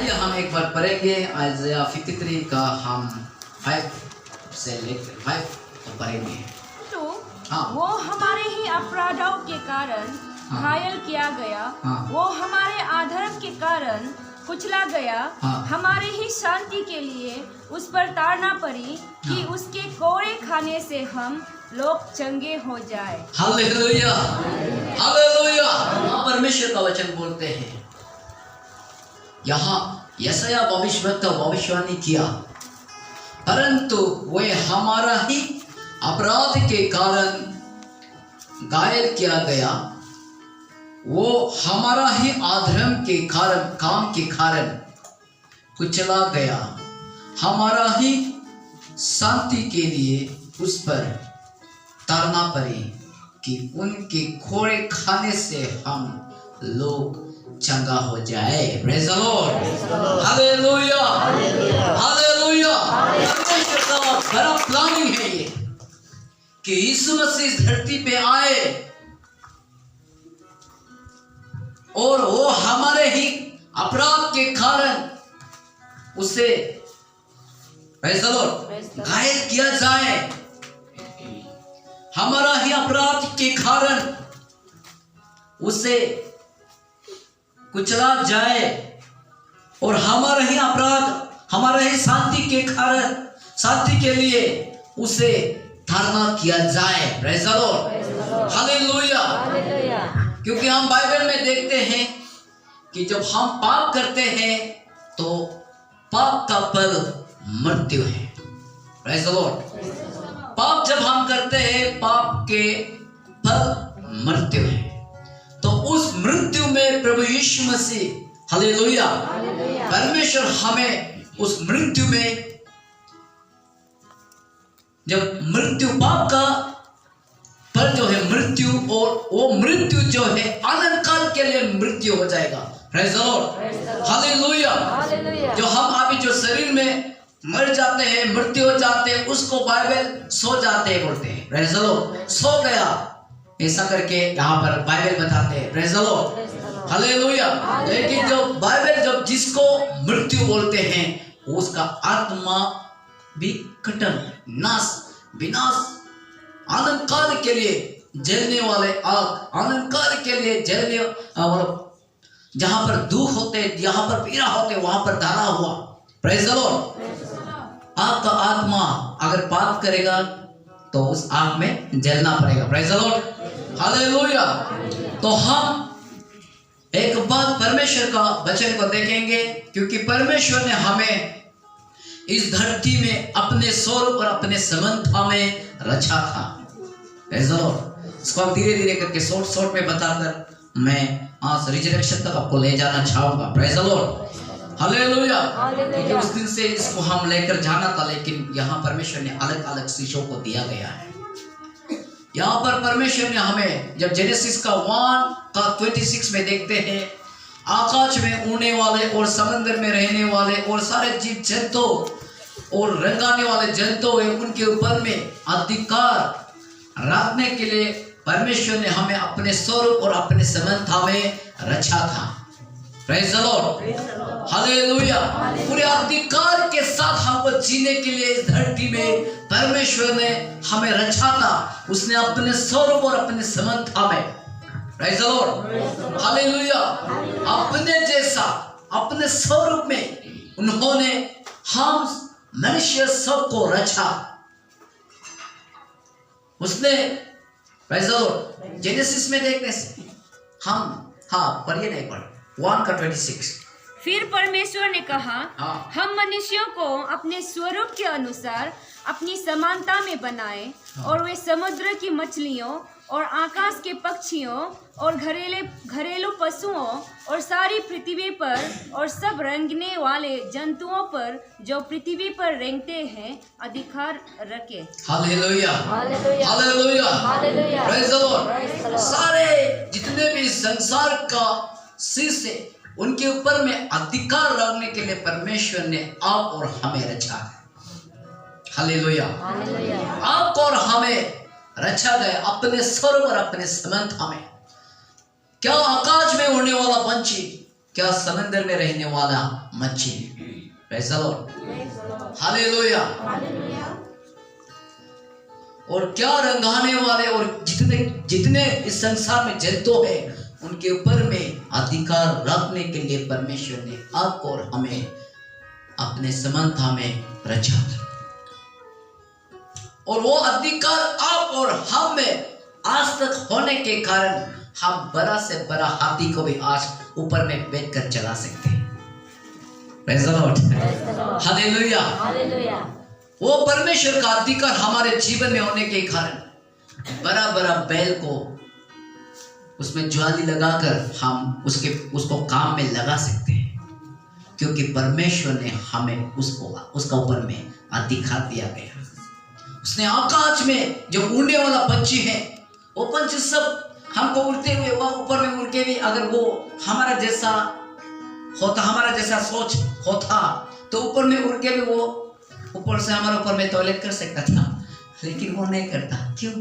आइए हम एक बार पढ़ेंगे आइज़ाया 53 का हम 5 से लेकर 5 तो पढ़ेंगे। तो हाँ। वो हमारे ही अपराधों के कारण हाँ। घायल किया गया। हाँ। वो हमारे अधर्म के कारण कुचला गया। हाँ। हमारे ही शांति के लिए उस पर ताड़ना पड़ी कि हाँ। उसके कोड़े खाने से हम लोग चंगे हो जाए। Hallelujah, hallelujah. परमेश्वर का वचन बोलते हैं, यहाँ यशायाह भविष्यवक्ता भविष्यवाणी किया, परंतु वे हमारा ही अपराध के कारण घायल किया गया, वो हमारा ही अधर्म के कारण काम के कारण कुचला गया, हमारा ही शांति के लिए उस पर ताड़ना पड़ी कि उनके खोड़े खाने से हम लोग चंगा हो जाए। Praise the Lord, hallelujah, hallelujah. परमेश्वर का बड़ा प्लानिंग है ये कि यीशु मसीह इस धरती पे आए और वो हमारे ही अपराध के कारण उसे प्रेज़ द लॉर्ड घायल किया जाए, हमारा ही अपराध के कारण उसे कुचला जाए और हमारा ही अपराध हमारा ही शांति के कारण शांति के लिए उसे धारणा किया जाए। Praise the Lord, hallelujah. क्योंकि हम बाइबल में देखते हैं कि जब हम पाप करते हैं तो पाप का फल मृत्यु है। प्रेज़ द लॉर्ड, पाप जब हम करते हैं पाप के फल मृत्यु है। तो उस मृत्यु में प्रभु यीशु मसीह, हालेलुया, परमेश्वर हमें उस मृत्यु में, जब मृत्यु पाप का फल जो है मृत्यु, और वो मृत्यु जो है अनंत काल के लिए मृत्यु हो जाएगा। Praise the Lord, hallelujah. जो हम अभी जो शरीर में मर जाते हैं, मृत्यु हो जाते हैं, उसको बाइबल सो जाते हैं बोलते हैं। प्रेज़ द लॉर्ड, सो गया ऐसा करके यहाँ पर बाइबल बताते हैं। Praise the Lord, hallelujah. लेकिन जो बाइबल जब जिसको मृत्यु बोलते हैं उसका आत्मा भी खत्म, नाश, विनाश, आनंद काल के लिए जलने वाले आग, आनंद काल के लिए जलने, और जहां पर दुख होते, यहाँ पर पीड़ा होते, वहां पर डाला हुआ। प्रेज़ द लॉर्ड, आपका आत्मा अगर पाप करेगा तो उस आग में जलना पड़ेगा। Praise the Lord, hallelujah. तो हम एक बात परमेश्वर का वचन को देखेंगे, क्योंकि परमेश्वर ने हमें इस धरती में अपने स्वरूप और अपने समानता में रचा था। प्रेज़ द लॉर्ड, इसको हम धीरे धीरे करके शॉर्ट में बताकर मैं आज रिजरेक्शन तक आपको ले जाना चाहूंगा। Praise the Lord, hallelujah. क्योंकि उस दिन से इसको हम लेकर जाना था, लेकिन यहाँ परमेश्वर ने अलग अलग शिक्षों को दिया गया है। यहाँ पर परमेश्वर ने हमें, जब जेनेसिस का 1 का 26 में देखते हैं, आकाश में उड़ने वाले और समंदर में रहने वाले और सारे जीव जंतु और रंगाने वाले जंतु है, उनके ऊपर में अधिकार रखने के लिए परमेश्वर ने हमें अपने स्वरूप और अपने समानता में रचा था। Praise the Lord, hallelujah. पूरे अधिकार के साथ हमको जीने के लिए इस धरती में परमेश्वर ने हमें रचा था, उसने अपने स्वरूप और अपने समानता में। Praise the Lord, hallelujah. अपने जैसा अपने स्वरूप में उन्होंने हम मनुष्य सबको रचा। उसने, प्रेज़ द लॉर्ड, जेनेसिस में देखने से हम, हाँ पढ़िए नहीं पढ़ 1 का 26। फिर परमेश्वर ने कहा, हाँ। हम मनुष्यों को अपने स्वरूप के अनुसार अपनी समानता में बनाए, हाँ। और वे समुद्र की मछलियों और आकाश के पक्षियों और घरेलू पशुओं और सारी पृथ्वी पर और सब रेंगने वाले जंतुओं पर जो पृथ्वी पर रेंगते हैं अधिकार रखे। Hallelujah, hallelujah, praise the Lord. सारे जितने भी संसार का शीर्ष है उनके ऊपर में अधिकार रखने के लिए परमेश्वर ने आप और हमें रचा है। हालेलुया, आप और हमें रचा गया अपने स्वरूप और अपने समानता में। क्या आकाश में उड़ने वाला पंछी क्या समंदर में रहने वाला मच्छी। Praise the Lord, hallelujah. और क्या रंगाने वाले और जितने जितने इस संसार में जंतु है उनके ऊपर में अधिकार रखने के लिए परमेश्वर ने आपको और हमें अपने समानता में रचा था। और वो अधिकार आप और हम में आज तक होने के कारण हम बड़ा से बड़ा हाथी को भी आज ऊपर में बैठकर चला सकते हैं। Praise the Lord, hallelujah. वो परमेश्वर का अधिकार हमारे जीवन में होने के कारण बड़ा बड़ा बैल को उसमें ज्वाली लगाकर हम उसको काम में लगा सकते हैं, क्योंकि परमेश्वर ने हमें उसका ऊपर में अधिकार दिया गया। उसने आकाश में जो उड़ने वाला पंछी है, वो पंछी सब हमको उड़ते हुए वह ऊपर में उड़ के भी अगर वो हमारा जैसा होता, हमारा जैसा सोच होता तो ऊपर में उड़ के भी वो ऊपर से हमारे ऊपर में टॉयलेट कर सकता था, लेकिन वो नहीं करता। क्यों?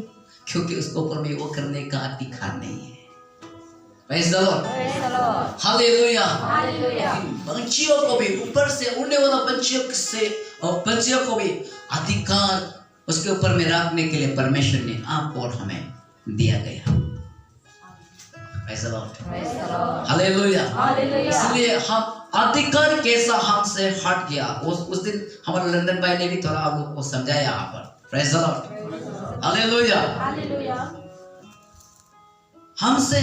क्योंकि उसको ऊपर में वो करने का अधिकार नहीं है। Praise the Lord, hallelujah. पंछियों को भी ऊपर से उड़ने वाला पंछियों को भी अधिकार उसके ऊपर में रखने के लिए परमेश्वर ने आपको और हमें दिया गया। Praise the Lord, hallelujah. इसलिए हम अधिकार कैसा हमसे हट गया, उस दिन हमारे लंदन भाई ने भी थोड़ा आप लोग को समझाया यहाँ पर। Praise the Lord, hallelujah. हमसे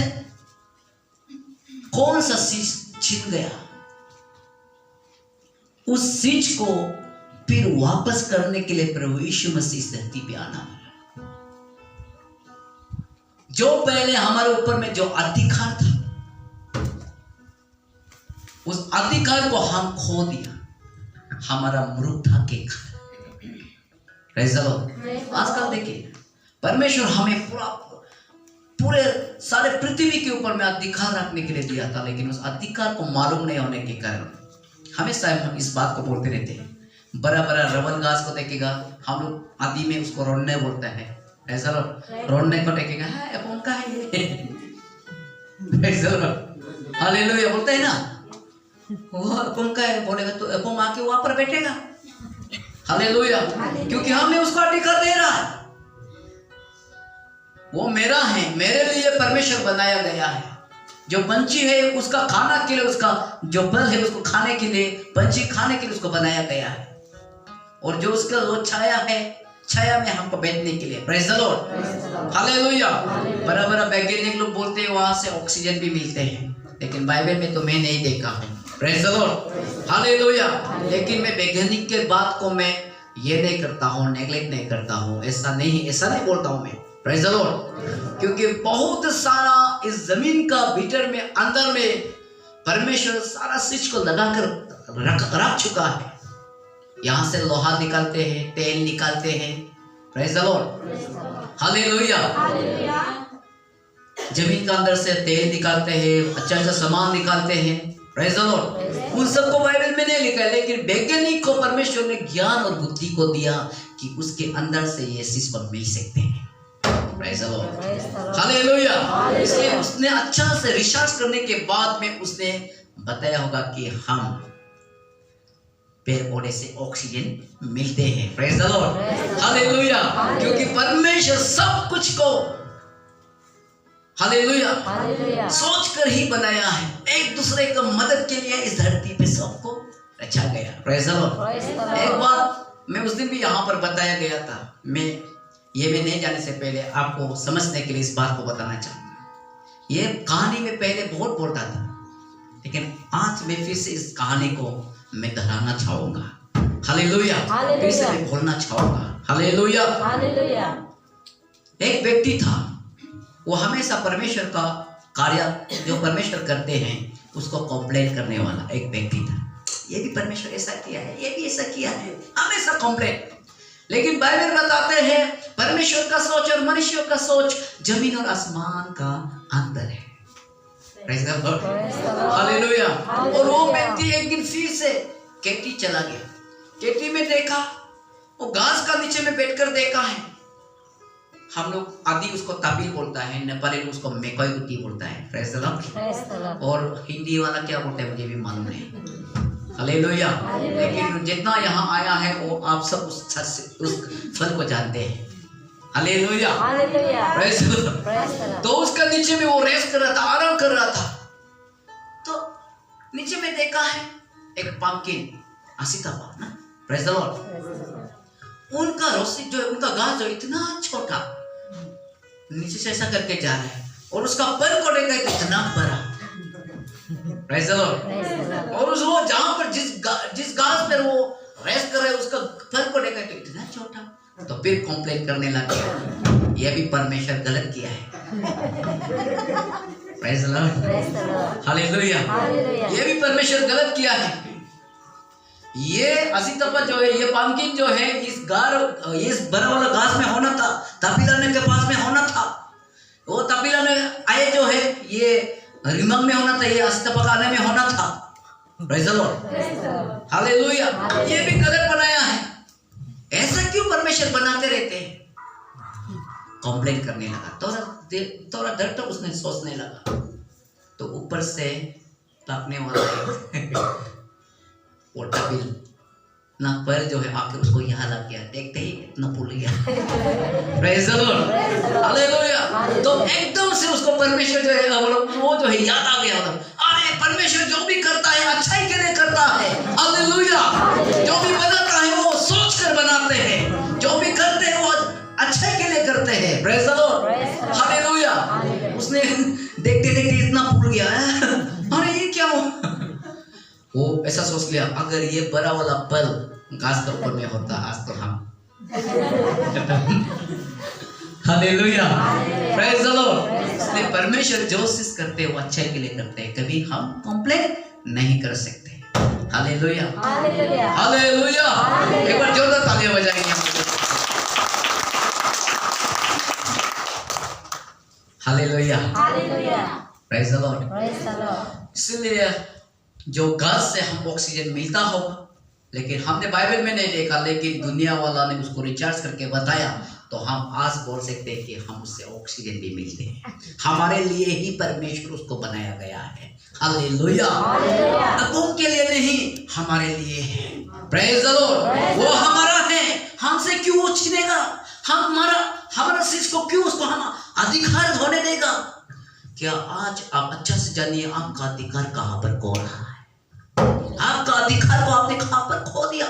कौन सा चीज छिन गया, उस चीज को फिर वापस करने के लिए प्रभु यीशु मसीह धरती पे आना पड़ा। जो पहले हमारे ऊपर में जो अधिकार था, उस अधिकार को हम खो दिया हमारा मूर्खता के कारण। Praise the Lord. आजकल देखिए परमेश्वर हमें पूरे सारे पृथ्वी के ऊपर में अधिकार रखने के लिए दिया था, लेकिन उस अधिकार को मालूम नहीं होने के कारण हमेशा हम इस बात को बोलते रहते हैं। बड़ा बड़ा रबल घास को देखेगा, हम लोग आदि में उसको रोने बोलते हैं। ऐसा रोने को देखेगा, है कौन का है ये, हालेलुया बोलते हैं ना, वो कौन का है बोलेगा तो एपोम आके वहां पर बैठेगा। हालेलुया, क्योंकि हमें उसको अधिकार दे रहा है। वो मेरा है, मेरे लिए परमेश्वर बनाया गया है। जो पंछी है उसका खाना के लिए, उसका जो फल है उसको खाने के लिए, पंछी खाने के लिए उसको बनाया गया है। और जो उसका वो छाया है, छाया में हमको बैठने के लिए। Praise the Lord, hallelujah. बड़ा बड़ा वैज्ञानिक लोग बोलते हैं वहां से ऑक्सीजन भी मिलते हैं, लेकिन बाइबल में तो मैं नहीं देखा हूँ। Praise the Lord, hallelujah. लेकिन मैं वैज्ञानिक के बात को मैं ये नहीं करता हूँ, नेगलेक्ट नहीं करता हूँ, ऐसा नहीं बोलता हूँ मैं। प्रेज़ द लॉर्ड, क्योंकि बहुत सारा इस जमीन का भीतर में अंदर में परमेश्वर सारा चीज को लगाकर रख चुका है। यहाँ से लोहा निकालते हैं, तेल निकालते हैं। Praise the Lord, hallelujah. जमीन का अंदर से तेल निकालते हैं, अच्छा सामान निकालते हैं। Praise the Lord. उन सबको बाइबल में नहीं लिखा है, लेकिन वैज्ञानिक को परमेश्वर ने ज्ञान और बुद्धि को दिया कि उसके अंदर से ये चीज को मिल सकते हैं। Praise the Lord, hallelujah. इसलिए उसने अच्छा से रिसर्च करने के बाद में उसने बताया होगा कि हम पेड़ पौधे से ऑक्सीजन मिलते हैं। Praise the Lord, hallelujah. क्योंकि परमेश्वर सब कुछ को हालेलुया सोच कर ही बनाया है, एक दूसरे को मदद के लिए इस धरती पे सबको रचा गया। Praise the Lord. एक बात मैं उस दिन भी यहाँ पर बताया गया था, मैं ये भी नहीं जाने से पहले आपको समझने के लिए इस बात को बताना चाहूंगा। ये कहानी में पहले बहुत बोलता था, लेकिन आज मैं फिर से इस कहानी को मैं दोहराना चाहूंगा। हालेलुया, फिर से मैं बोलना चाहूंगा। हालेलुया। एक व्यक्ति था, वो हमेशा परमेश्वर का कार्य जो परमेश्वर करते हैं उसको कंप्लेन करने वाला एक व्यक्ति था। ये भी परमेश्वर ऐसा किया है, ये भी ऐसा किया है, हमेशा कंप्लेन। लेकिन बाइबल बताते हैं परमेश्वर का सोच और मनुष्यों का सोच जमीन और आसमान का अंतर है। Praise the Lord, hallelujah. और वो व्यक्ति एक दिन फिर से खेती चला गया। खेती में देखा, वो घास का नीचे में बैठकर देखा है, हम लोग आदि उसको ताबिल बोलता है, नेपाली में उसको मेकोई गुटी बोलता है। Praise the Lord. और हिंदी वाला क्या बोलता है मुझे भी मालूम नहीं। हालेलुया। लेकिन जितना यहाँ आया है वो आप सब उस फल को जानते हैं। हालेलुया। Praise the Lord. तो उसका नीचे में वो रेस्ट कर रहा था, आराम कर रहा था। तो नीचे में देखा है एक पंपकिन, सीताफल ना। Praise the Lord. उनका रस्सी जो उनका घास जो इतना छोटा नीचे से ऐसा करके जा रहा है और उसका पर को देखा तो इतना बड़ा। Praise the Lord. और उस वो जहां पर जिस घास पर वो रेस्ट कर रहा है उसका पर को देखा तो इतना छोटा। तो फिर कंप्लेन करने लग गया, ये भी परमेश्वर गलत किया है। Praise the Lord. हालेलुया। ये भी परमेश्वर गलत किया है। ये असीतपा जो है, ये पंपकिन जो है, इस बड़ा वाला घास में होना था, तपिलाने के पास में होना था। वो तपिलाने आए जो है ये रिमंग में होना था, ये असीतपा खाने में होना था। Praise the Lord. हालेलुया। ये भी गलत बनाया है। ऐसा क्यों परमेश्वर बनाते रहते हैं? कंप्लेन करने लगा। थोड़ा देर तक उसने सोचने लगा। तो ऊपर से ताकने वाला वो तपिल ना पर जो है आके उसको यहाँ लग गया, देखते ही इतना भूल गया। Praise the Lord. हालेलुया। तो एकदम से उसको परमेश्वर जो है वो जो है याद आ गया। अरे परमेश्वर जो भी करता है अच्छाई के लिए करता है। हालेलुया। जो भी बनाता है वो सोच कर बनाते हैं, जो भी करते हैं वो अच्छाई के लिए करते हैं। Praise the Lord. हालेलुया। उसने देखते देखते इतना भूल गया, अरे ये क्या हो। वो ऐसा सोच लिया, अगर ये बड़ा वाला पल घास के ऊपर में होता आज तो हम। हालेलुया। Praise the Lord. इसलिए परमेश्वर जो चीज करते हैं वो अच्छे के लिए करते हैं, कभी हम कंप्लेन नहीं कर सकते। हालेलुया। हालेलुया। एक बार जोरदार तालियां बजाएंगे हम। हालेलुया। Praise the Lord. इसलिए जो घास से हम ऑक्सीजन मिलता होगा, लेकिन हमने बाइबल में नहीं देखा, लेकिन दुनिया वाला ने उसको रिचार्ज करके बताया, तो हम आज बोल सकते हैं कि हम उससे ऑक्सीजन भी मिलते हैं। हमारे लिए ही परमेश्वर उसको बनाया गया है। हालेलुया। लोगों के लिए नहीं, हमारे लिए है। Praise the Lord. वो हमारा है, हमसे क्यों वो छीनेगा? हमारा चीज को क्यों उसको हम अधिकार होने देगा? क्या आज आप अच्छा से जानिए आपका अधिकार कहां पर खो रहा है। आपका अधिकार को आपने कहां पर खो दिया,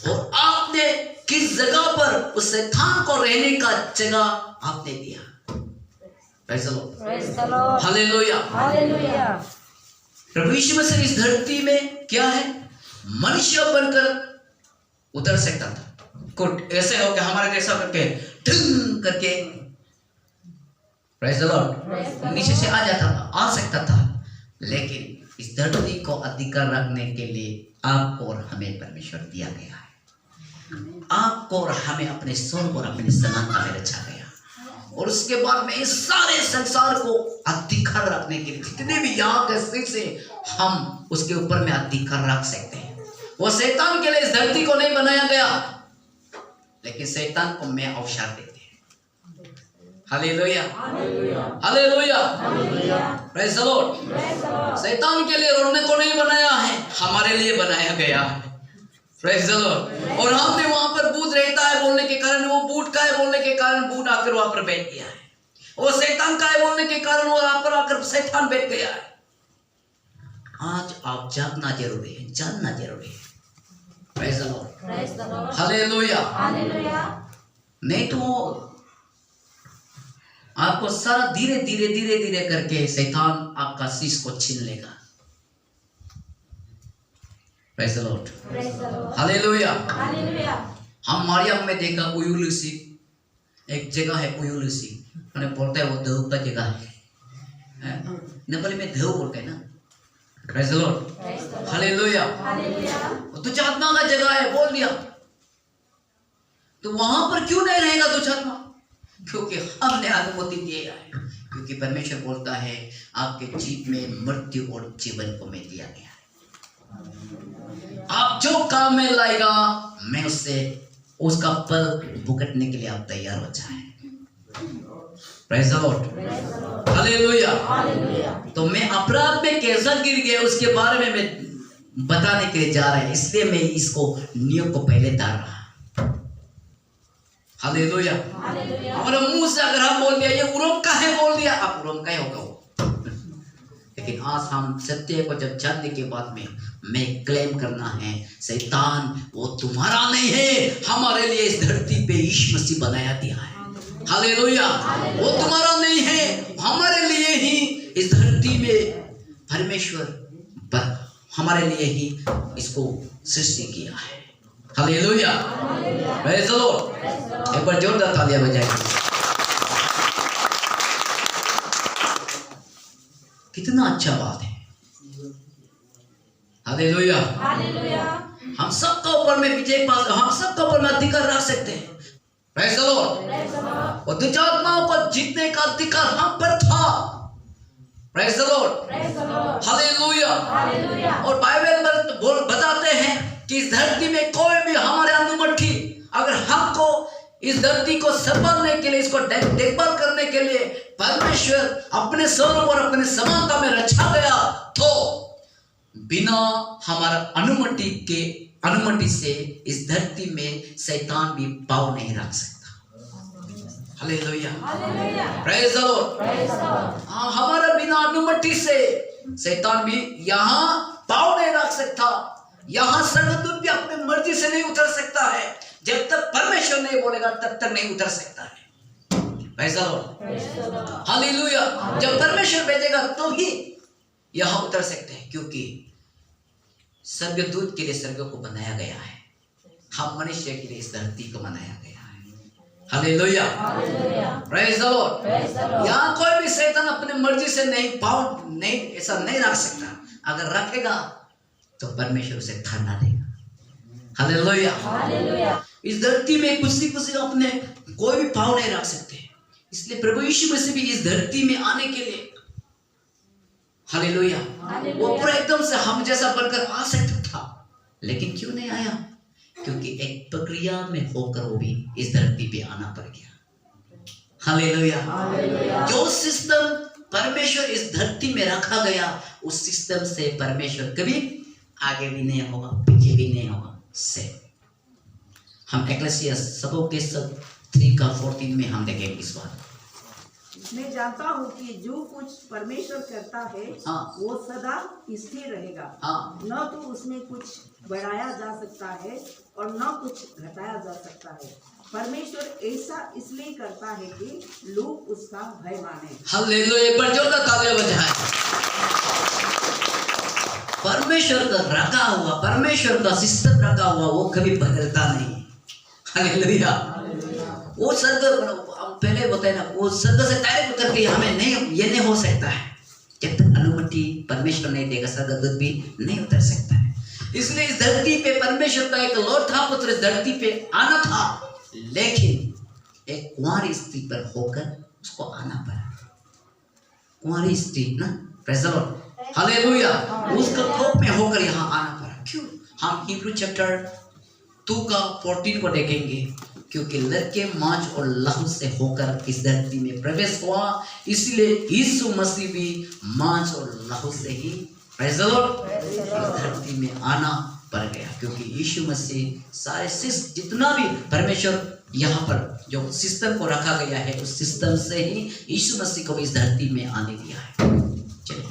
और आपने किस जगह पर उस शैतान को रहने का जगह आपने दिया। Praise the Lord. हालेलुया। प्रभु यीशु मसीह इस धरती में क्या है, मनुष्य बनकर उतर सकता था। कुछ ऐसे हो कि हमारे जैसा करके ठंग करके, प्रेज़ द लॉर्ड, नीचे से आ जाता था, आ सकता था। लेकिन इस धरती को अधिकार रखने के लिए आपको और हमें परमेश्वर दिया गया है। आपको और हमें अपने स्वर्ग और अपने समानता में रचा गया, और उसके बाद में इस सारे संसार को अधिकार रखने के लिए जितने भी यहाँ के स्थित से हम उसके ऊपर में अधिकार रख सकते हैं। वो शैतान के लिए इस धरती को नहीं बनाया गया, लेकिन शैतान को मैं अवसर देते हैं। Hallelujah. Hallelujah. Praise the Lord. शैतान के लिए रोने को नहीं बनाया है, हमारे लिए बनाया गया है। Praise the Lord. और हमने वहां पर भूत रहता है बोलने के कारण, वो भूत का है बोलने के कारण भूत आकर वहां पर बैठ गया है। वो शैतान का है बोलने के कारण वो वहां पर आकर शैतान बैठ गया है। आज आप जागना जरूरी है, जानना जरूरी है। Praise the Lord. हालेलुया। नहीं तो आपको सारा धीरे धीरे धीरे धीरे करके शैतान आपका शीश को छीन लेगा। Praise the Lord. हालेलुया। हम मरियम में देखा उयुलुसी, एक जगह है उयुलुसी, मैंने बोलता है वो देव का जगह है, नेपाली में देव बोलते हैं ना। Praise the Lord. हालेलुया। दुष्ट आत्मा का जगह है बोल दिया, तो वहां पर क्यों नहीं रहेगा दुष्ट आत्मा? क्योंकि हमने अनुमति दिया है, क्योंकि परमेश्वर बोलता है आपके जीव में मृत्यु और जीवन को मैं दिया गया है। आप जो काम में लाएगा मैं उससे उसका फल भुगतने के लिए आप तैयार हो जाए। Praise the Lord, hallelujah. तो मैं अपराध में कैसा गिर गया उसके बारे में मैं बताने के लिए जा रहा है, इसलिए मैं इसको नियम को पहले डाल रहा। हालेलुया। हमारे मुंह से अगर हम बोल दिया ये उरोम का है, बोल दिया आप उरोम का ही होगा वो। लेकिन आज हम सत्य को जब जानने के बाद में मैं क्लेम करना है, शैतान वो तुम्हारा नहीं है, हमारे लिए इस धरती पे यीशु मसीह बनाया दिया है। हालेलुया। वो तुम्हारा नहीं है, हमारे लिए ही इस धरती में परमेश्वर हमारे लिए ही इसको सृष्टि किया है। Hallelujah, praise the Lord. एक बार जोरदार तालियां बजाइए। कितना अच्छा बात है। हालेलुया। हम सबका ऊपर में विजय पा, हम सबका ऊपर में अधिकार रख सकते हैं। Praise the Lord. और दुष्टात्माओं को जीतने का अधिकार हम पर था। Praise the Lord, hallelujah. और बाइबल बताते हैं कि इस धरती में कोई भी हमारे अनुमति, अगर हमको इस धरती को संभालने के लिए, इसको देखभाल करने के लिए परमेश्वर अपने स्वरूप और अपने समानता में रचा गया, तो बिना हमारा अनुमति से इस धरती में शैतान भी पाँव नहीं रख सकता। Hallelujah, praise the Lord. हमारा बिना अनुमति से शैतान भी यहाँ पाँव नहीं रख सकता। यहाँ स्वर्गदूत भी अपनी मर्जी से नहीं उतर सकता है। जब तक परमेश्वर नहीं बोलेगा तब तक नहीं उतर सकता है। Praise the Lord, hallelujah. जब परमेश्वर भेजेगा तो ही यहाँ उतर सकते हैं, क्योंकि स्वर्गदूत के लिए स्वर्ग को बनाया गया है, हम मनुष्य के लिए इस धरती को बनाया गया है। Hallelujah, praise the Lord. यहाँ कोई भी शैतान अपनी मर्जी से नहीं ऐसा नहीं रख सकता। अगर रखेगा तो परमेश्वर उसे ठंडा देगा। हालेलुया। इस धरती में कुछ अपने कोई भी पाँव नहीं रख सकते। इसलिए प्रभु यीशु मसीह भी इस धरती में आने के लिए, हालेलुया, वो पूरा एकदम से हम जैसा बनकर आ सकता था, लेकिन क्यों नहीं आया? क्योंकि एक प्रक्रिया में होकर वो भी इस धरती पे आना पड़ गया। हालेलुया। जो सिस्टम परमेश्वर इस धरती में रखा गया, उस सिस्टम से परमेश्वर कभी आगे भी नहीं होगा, पीछे भी नहीं होगा। से हम एक्लेसिया सबों के सब 3:14 में हम देखेंगे इस बात। मैं जानता हूँ कि जो कुछ परमेश्वर करता है, हाँ, वो सदा स्थिर रहेगा। हाँ, न तो उसमें कुछ बढ़ाया जा सकता है और न कुछ घटाया जा सकता है। परमेश्वर ऐसा इसलिए करता है कि लोग उसका भय माने। हालेलुया, एक बार जोरदार तालियां बजाएं। परमेश्वर का रखा हुआ, परमेश्वर का सिस्टम रखा हुआ, वो कभी बदलता नहीं। हालेलुया। वो स्वर्ग पहले बताए ना, वो स्वर्ग से डायरेक्ट उतर के हमें नहीं, ये नहीं हो सकता है। जब तक अनुमति परमेश्वर नहीं देगा, स्वर्गदूत भी नहीं उतर सकता है। इसलिए इस धरती पे परमेश्वर का एक लौटा पुत्र इस धरती पे आना था, लेकिन एक कुंवारी स्त्री पर होकर उसको आना पड़ा। कुंवारी स्त्री ना, प्रेज़ द लॉर्ड, हालेलुया, उसका कोप में होकर यहाँ आना पड़ा। क्यों? हम हिब्रू चैप्टर 2:14 को देखेंगे। क्योंकि लड़के मांस और लहू से होकर इस धरती में प्रवेश हुआ, इसलिए यीशु मसीह भी मांस और लहू से ही, प्रेज़ द लॉर्ड, इस धरती में आना पड़ गया। क्योंकि यीशु मसीह सारे जितना भी परमेश्वर यहाँ पर जो सिस्टम को रखा गया है, उस सिस्टम से ही यीशु मसीह को इस धरती में आने दिया है। चलिए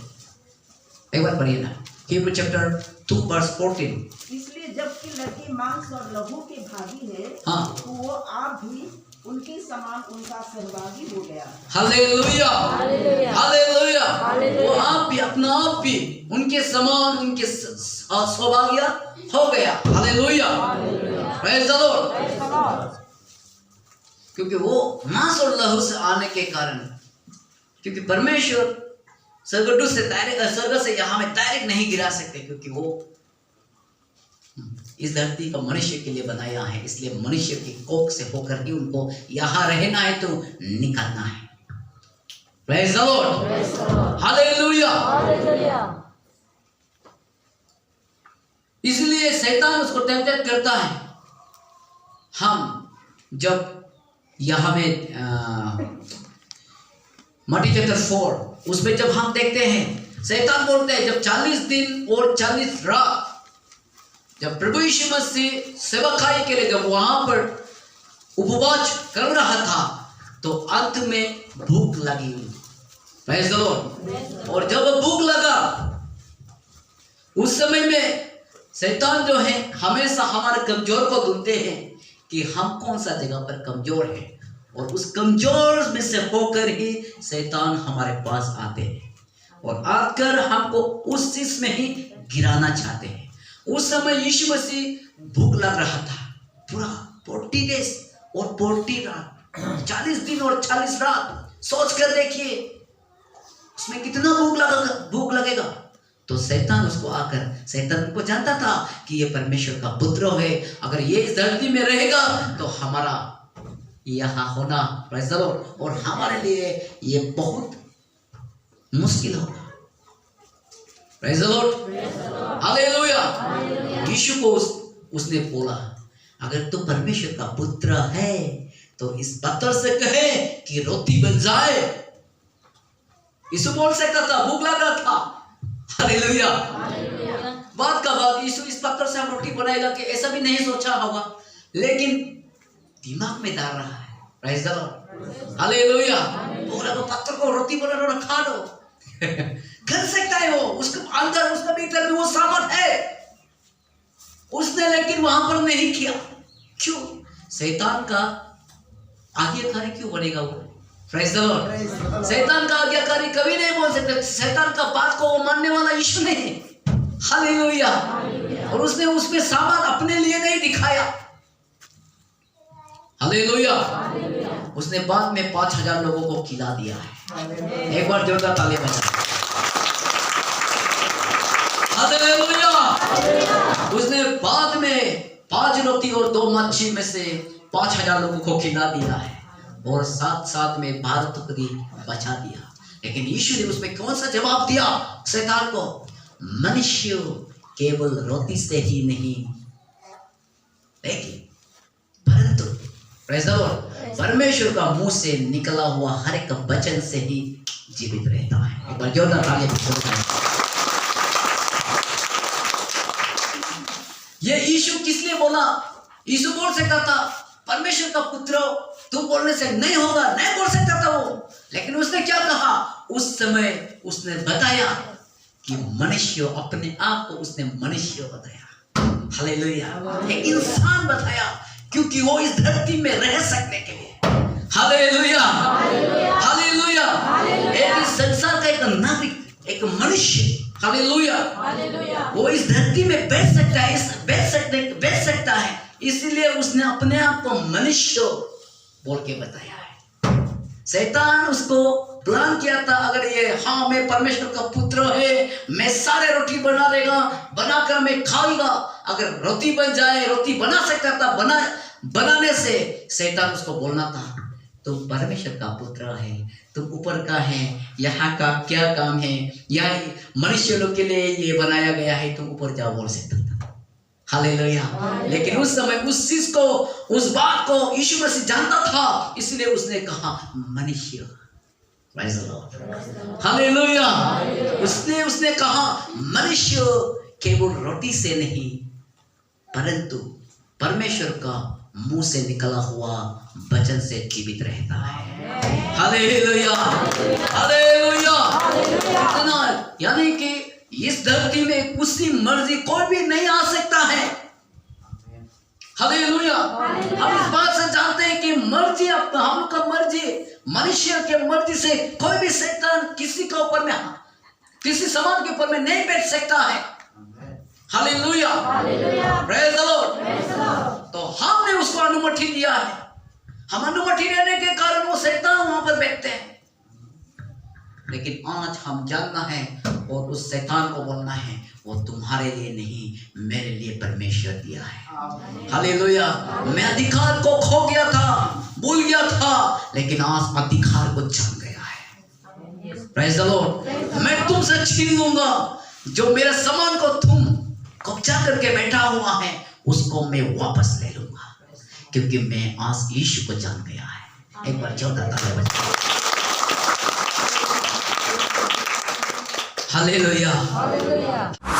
एक बार पढ़िए ना, हिब्रू चैप्टर 2:14। इसलिए जबकि लड़के मांस और लहू के भागी है, हाँ, तो वो आप भी उनके समान उनका सहभागी हो गया। Hallelujah, hallelujah. वो आप भी, अपना आप भी उनके समान, उनके सौभाग्य हो गया। Hallelujah, praise the Lord. क्योंकि वो मांस और लहू से आने के कारण, क्योंकि परमेश्वर स्वर्गदूत से डायरेक्ट, स्वर्ग से यहाँ में डायरेक्ट नहीं गिरा सकते, क्योंकि वो इस धरती को मनुष्य के लिए बनाया है। इसलिए मनुष्य की कोख से होकर ही उनको यहाँ रहना है तो निकलना है। Praise the Lord, hallelujah. इसलिए शैतान उसको टेम्प्टेट करता है। हम जब यहाँ में मत्ती चैप्टर 4 उसमें जब हम देखते हैं, शैतान बोलते हैं जब 40 दिन और 40 रात जब प्रभु यीशु मसीह सेवकाई के लिए जब वहां पर उपवास कर रहा था तो अंत में भूख लगी। Praise the Lord. और जब भूख लगा उस समय में शैतान जो है हमेशा हमारे कमजोर को ढूंढते हैं कि हम कौन सा जगह पर कमजोर है, और उस कमजोर में से होकर ही शैतान हमारे पास आते हैं और आकर हमको उस चीज में ही गिराना चाहते हैं। उस समय यीशु मसीह भूख लग रहा था, पूरा 40 डेज और 40 रात, 40 दिन और 40 रात। सोच कर देखिए उसमें कितना भूख लगेगा। तो शैतान उसको आकर, शैतान को जानता था कि ये परमेश्वर का पुत्र है, अगर ये इस धरती में रहेगा तो हमारा यहाँ होना, प्रेज़ द लॉर्ड, और हमारे लिए ये बहुत मुश्किल होगा। Praise the Lord, hallelujah. Yeshu को उसने बोला अगर तू परमेश्वर का पुत्र है तो इस पत्थर से कहे कि रोटी बन जाए। यीशु बोल सकता था, भूख लग रहा था। हालेलुया। बात का बात यीशु इस पत्थर से हम रोटी बनाएगा कि ऐसा भी नहीं सोचा होगा, लेकिन दिमाग में डाल रहा है। Praise the Lord, hallelujah. बोला वो पत्थर को रोटी बना लो, खा लो। कर सकता है वो, उसके अंदर उसके भीतर में वो सामर्थ है। उसने लेकिन वहां पर नहीं किया। क्यों? शैतान का आज्ञाकारी क्यों बनेगा वो? Praise the Lord. शैतान का आज्ञाकारी कभी नहीं बोल सकते। शैतान का बात को वो मानने वाला यीशु नहीं। हालेलुया। और उसने उसमें सामर्थ अपने लिए नहीं दिखाया। हालेलुया। उसने बाद में 5000 लोगों को खिला दिया है। एक बार जोरदार ताली बजाओ। हालेलुया। उसने बाद में 5 रोटी और 2 मच्छी में से 5000 लोगों को खिला दिया है, और साथ में भारत को भी बचा दिया। लेकिन यीशु ने उसमें कौन सा जवाब दिया शैतान को? मनुष्य केवल रोटी से ही नहीं, लेकिन परंतु प्रेज़ द लॉर्ड, परमेश्वर का मुंह से निकला हुआ हर एक वचन से ही जीवित रहता है। एक बार जोरदार ताली बजाएं। ये यीशु किस लिए बोला? यीशु बोल सकता था परमेश्वर का पुत्र तू बोलने से नहीं होगा, नहीं बोल सकता था वो, लेकिन उसने क्या कहा? उस समय उसने बताया कि मनुष्य, अपने आप को उसने मनुष्य बताया। हालेलुया। एक इंसान बताया, क्योंकि वो इस धरती में रह सकने के लिए। Hallelujah, hallelujah. एक इस संसार का एक नागरिक, एक मनुष्य, हालेलुया, वो इस धरती में बैठ सकता है, बैठ सकता है। इसलिए उसने अपने आप को मनुष्य बोल के बताया है। शैतान उसको प्लान किया था, अगर ये हाँ मैं परमेश्वर का पुत्र है, मैं सारे रोटी बना देगा, बनाकर मैं खाऊंगा। अगर रोटी बन जाए, रोटी बना सकता था, बनाने से शैतान उसको बोलना था तुम परमेश्वर का पुत्र है, तुम ऊपर का है, यहाँ का क्या काम है, यहाँ मनुष्य लोग के लिए ये बनाया गया है, तुम ऊपर जाओ बोल सकता था। हालेलुया। लेकिन उस समय उस चीज को, उस बात को यीशु मसीह जानता था, इसलिए उसने कहा मनुष्य। हालेलुया। उसने कहा मनुष्य केवल रोटी से नहीं परंतु परमेश्वर का मुंह से निकला हुआ वचन से जीवित रहता है। Hallelujah, hallelujah. इतना, यानी कि इस धरती में उसकी मर्जी कोई भी नहीं आ सकता है। हालेलुया। हम इस बात से जानते हैं कि मर्जी, हम लोग का मर्जी, मनुष्य के मर्जी से कोई भी शैतान किसी के ऊपर में, किसी समाज के ऊपर में नहीं बैठ सकता है। Hallelujah, praise the Lord. तो हमने उसको अनुमति दिया है। हम अनुमति देने के कारण वो शैतान वहां पर बैठते हैं। लेकिन आज हम जानना है और उस शैतान को बोलना है वो तुम्हारे लिए नहीं, मेरे लिए परमेश्वर दिया है। हालेलुया। मैं अधिकार को खो गया था, भूल गया था, लेकिन आज अधिकार को जान गया है। Praise the Lord. मैं तुमसे छीन लूंगा, जो मेरे सामान को तुम कब्जा करके बैठा हुआ है उसको मैं वापस ले लूंगा, क्योंकि मैं आज यीशु को जान गया है। एक बार जोरदार ताली बजाओ। हालेलुया। हालेलुया।